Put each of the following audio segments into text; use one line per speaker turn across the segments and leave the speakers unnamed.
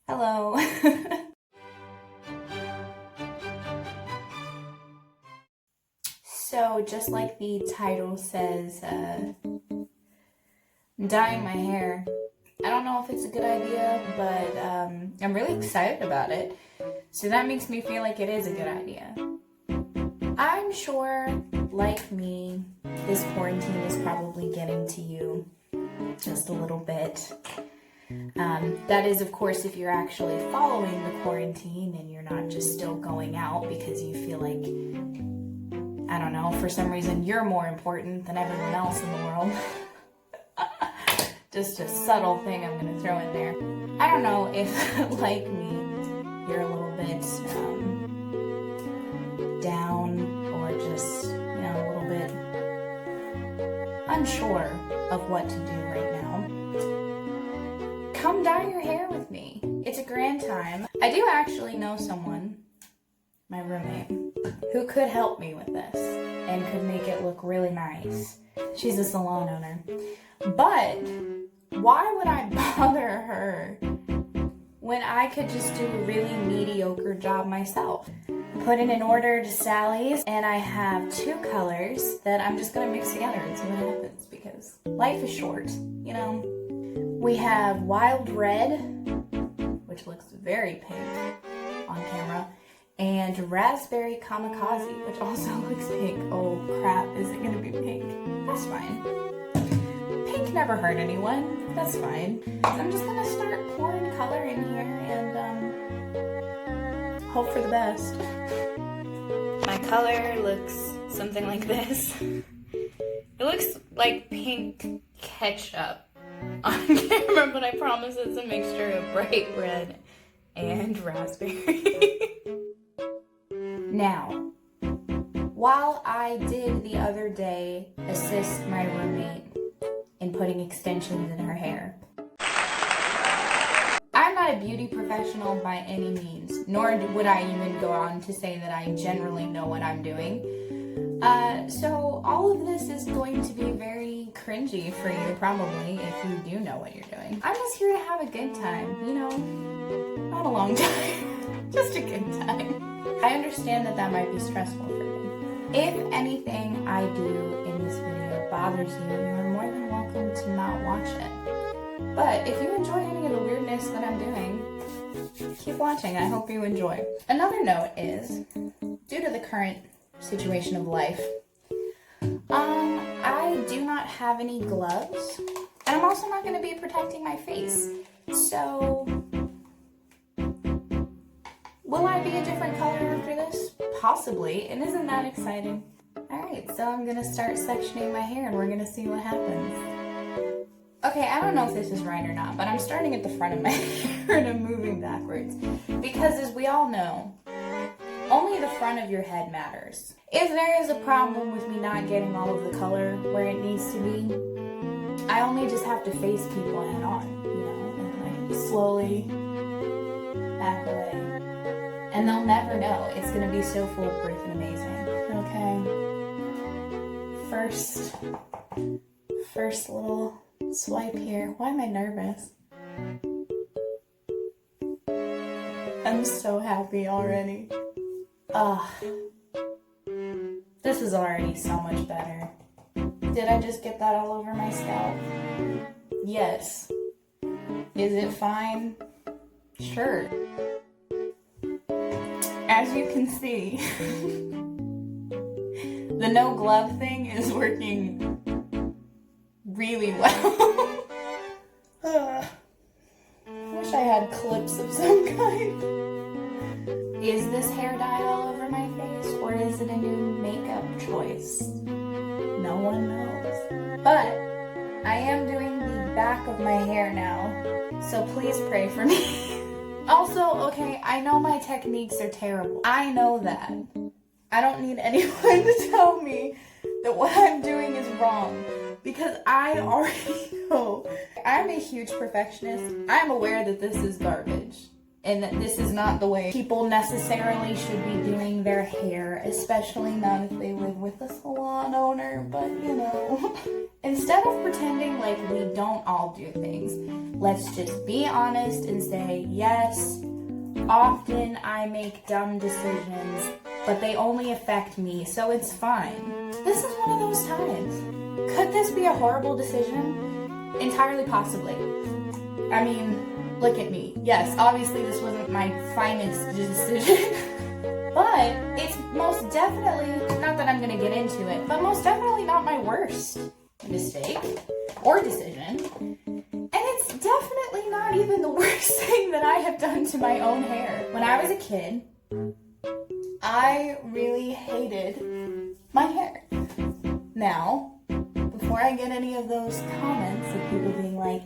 Hello. So just like the title says, I'm dyeing my hair. I don't know if it's a good idea, but I'm really excited about it. So that makes me feel like it is a good idea. I'm sure, like me, this quarantine is probably getting to you just a little bit. That is, of course, if you're actually following the quarantine and you're not just still going out because you feel like, I don't know, for some reason you're more important than everyone else in the world. Just a subtle thing I'm going to throw in there. I don't know if, like me, you're a little bit down or just, a little bit unsure of what to do right now. Come dye your hair with me. It's a grand time. I do actually know someone, my roommate, who could help me with this and could make it look really nice. She's a salon owner. But why would I bother her when I could just do a really mediocre job myself? Put in an order to Sally's, and I have 2 colors that I'm just gonna mix together and see what happens, because life is short, We have wild red, which looks very pink on camera, and raspberry kamikaze, which also looks pink. Oh crap, is it gonna be pink? That's fine. Pink never hurt anyone. That's fine. So I'm just gonna start pouring color in here and hope for the best. My color looks something like this. It looks like pink ketchup on camera, but I promise it's a mixture of bright red and raspberry. Now, while I did the other day assist my roommate in putting extensions in her hair, I'm not a beauty professional by any means, nor would I even go on to say that I generally know what I'm doing. So all of this is going to be very cringy for you, probably, if you do know what you're doing. I'm just here to have a good time, not a long time, just a good time. I understand that might be stressful for you. If anything I do in this video bothers you, you're more than welcome to not watch it. But if you enjoy any of the weirdness that I'm doing, keep watching. I hope you enjoy. Another note is, due to the current situation of life, I do not have any gloves, and I'm also not going to be protecting my face. So, will I be a different color after this? Possibly, and isn't that exciting? Alright, so I'm going to start sectioning my hair and we're going to see what happens. Okay, I don't know if this is right or not, but I'm starting at the front of my hair and I'm moving backwards. Because as we all know, only the front of your head matters. If there is a problem with me not getting all of the color where it needs to be, I only just have to face people head on, and slowly back away. And they'll never know. It's gonna be so foolproof and amazing. Okay. First little swipe here. Why am I nervous? I'm so happy already. This is already so much better. Did I just get that all over my scalp? Yes. Is it fine? Sure. As you can see, the no glove thing is working really well. Wish I had clips of some kind. Is this hair dye all over my face, or is it a new makeup choice? No one knows. But I am doing the back of my hair now, so please pray for me. Also, okay, I know my techniques are terrible. I know that. I don't need anyone to tell me that what I'm doing is wrong, because I already know. I'm a huge perfectionist. I'm aware that this is garbage. and that this is not the way people necessarily should be doing their hair, especially not if they live with a salon owner, but you know. Instead of pretending like we don't all do things, let's just be honest and say, yes, often I make dumb decisions, but they only affect me, so it's fine. This is one of those times. Could this be a horrible decision? Entirely possibly. I mean, look at me. Yes, obviously this wasn't my finest decision, but it's most definitely, not that I'm gonna get into it, but most definitely not my worst mistake or decision. And it's definitely not even the worst thing that I have done to my own hair. When I was a kid, I really hated my hair. Now, before I get any of those comments of people being like,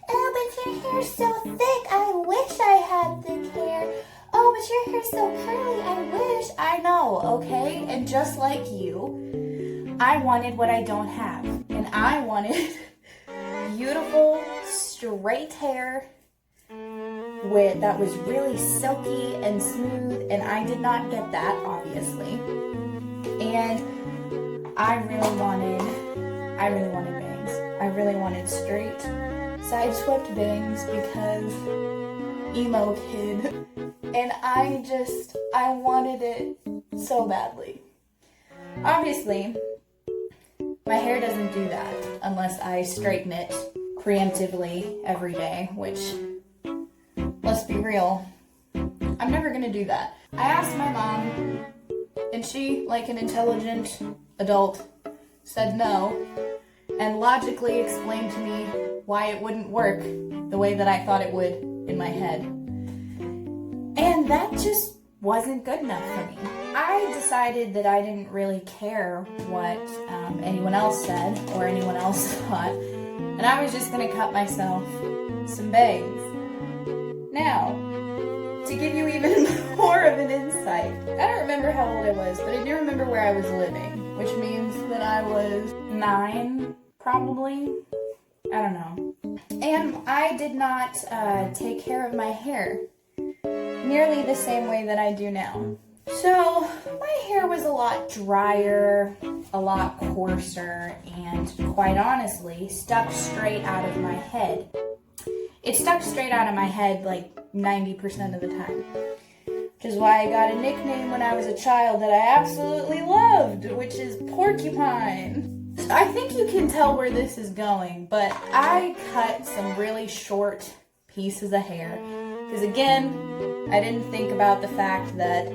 oh, but your hair's so thick, I wish I had thick hair. Oh, but your hair's so curly, I wish. I know, okay? And just like you, I wanted what I don't have. And I wanted beautiful, straight hair that was really silky and smooth, and I did not get that, obviously. And I really wanted bangs. I really wanted straight, side-swept bangs because emo kid. And I wanted it so badly. Obviously, my hair doesn't do that unless I straighten it preemptively every day, which, let's be real, I'm never gonna do that. I asked my mom, and she, like an intelligent adult, said no, and logically explained to me why it wouldn't work the way that I thought it would in my head. And that just wasn't good enough for me. I decided that I didn't really care what anyone else said or anyone else thought, and I was just gonna cut myself some bangs. Now, to give you even more of an insight, I don't remember how old I was, but I do remember where I was living, which means that I was 9, probably. I don't know. And I did not take care of my hair nearly the same way that I do now. So my hair was a lot drier, a lot coarser, and quite honestly, stuck straight out of my head. It stuck straight out of my head like 90% of the time. Which is why I got a nickname when I was a child that I absolutely loved, which is Porcupine. I think you can tell where this is going, but I cut some really short pieces of hair. Because again, I didn't think about the fact that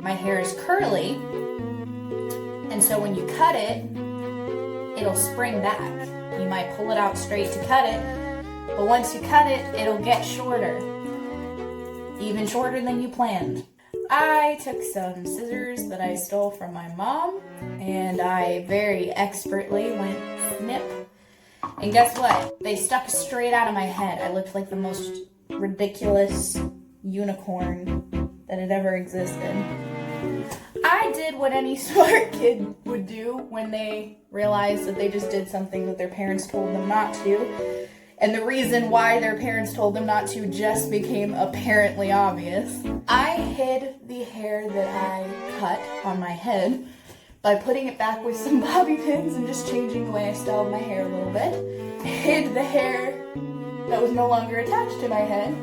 my hair is curly, and so when you cut it, it'll spring back. You might pull it out straight to cut it, but once you cut it, it'll get shorter. Even shorter than you planned. I took some scissors that I stole from my mom, and I very expertly went snip. And guess what? They stuck straight out of my head. I looked like the most ridiculous unicorn that had ever existed. I did what any smart kid would do when they realized that they just did something that their parents told them not to. And the reason why their parents told them not to just became apparently obvious. I hid the hair that I cut on my head by putting it back with some bobby pins and just changing the way I styled my hair a little bit. Hid the hair that was no longer attached to my head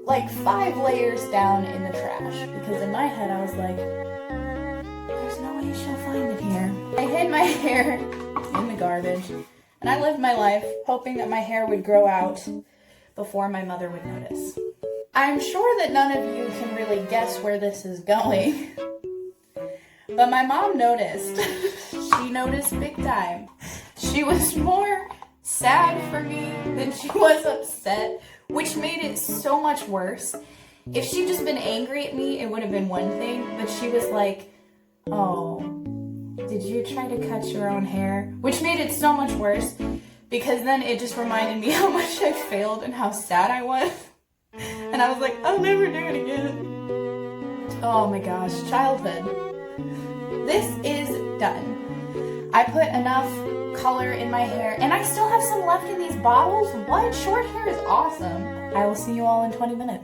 like 5 layers down in the trash. Because in my head I was like, there's no way she'll find it here. I hid my hair in the garbage. And I lived my life hoping that my hair would grow out before my mother would notice. I'm sure that none of you can really guess where this is going, but my mom noticed. She noticed big time. She was more sad for me than she was upset, which made it so much worse. If she'd just been angry at me, it would have been one thing, but she was like, oh, did you try to cut your own hair? Which made it so much worse, because then it just reminded me how much I failed and how sad I was. And I was like, I'll never do it again. Oh my gosh, childhood. This is done. I put enough color in my hair, and I still have some left in these bottles. What? Short hair is awesome. I will see you all in 20 minutes.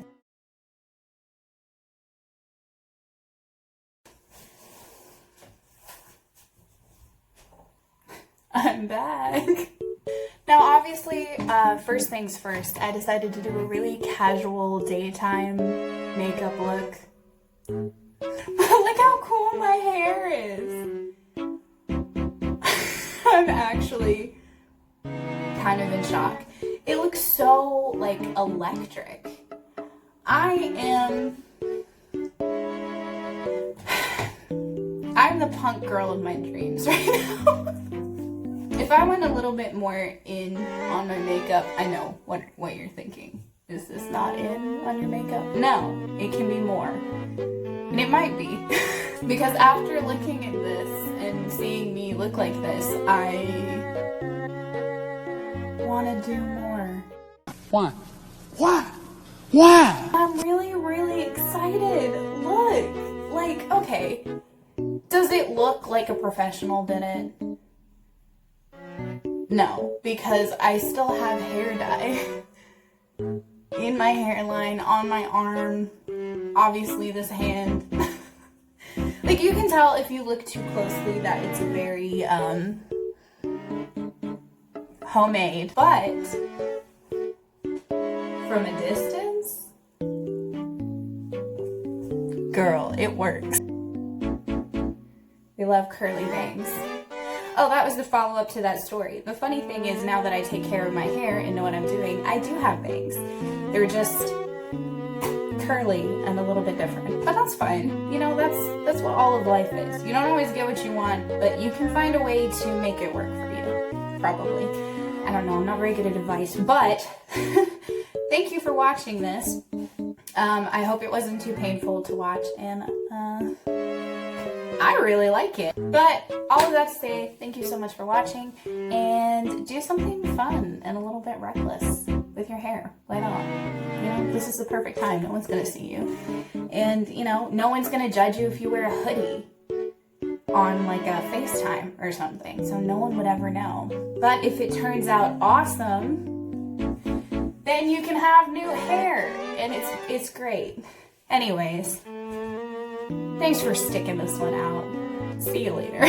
I'm back. Now, obviously, first things first, I decided to do a really casual daytime makeup look. Look how cool my hair is. I'm actually kind of in shock. It looks so, like, electric. I'm the punk girl of my dreams right now. If I went a little bit more in on my makeup, I know what you're thinking. Is this not in on your makeup? No, it can be more. And it might be. Because after looking at this and seeing me look like this, I want to do more.
Why? Why? Why?
I'm really, really excited. Look. Like, okay. Does it look like a professional did it? No, because I still have hair dye in my hairline, on my arm, obviously this hand. Like, you can tell if you look too closely that it's very, homemade. But, from a distance, girl, it works. We love curly bangs. Oh, that was the follow-up to that story. The funny thing is, now that I take care of my hair and know what I'm doing, I do have bangs. They're just curly and a little bit different. But that's fine. You know, that's what all of life is. You don't always get what you want, but you can find a way to make it work for you. Probably. I don't know, I'm not very good at advice, but thank you for watching this. I hope it wasn't too painful to watch, and I really like it. But all of that to say, thank you so much for watching, and do something fun and a little bit reckless with your hair. Why not? You know, this is the perfect time. No one's gonna see you. And, you know, no one's gonna judge you if you wear a hoodie on like a FaceTime or something. So no one would ever know. But if it turns out awesome, then you can have new hair, and it's great. Anyways, thanks for sticking this one out. See you later.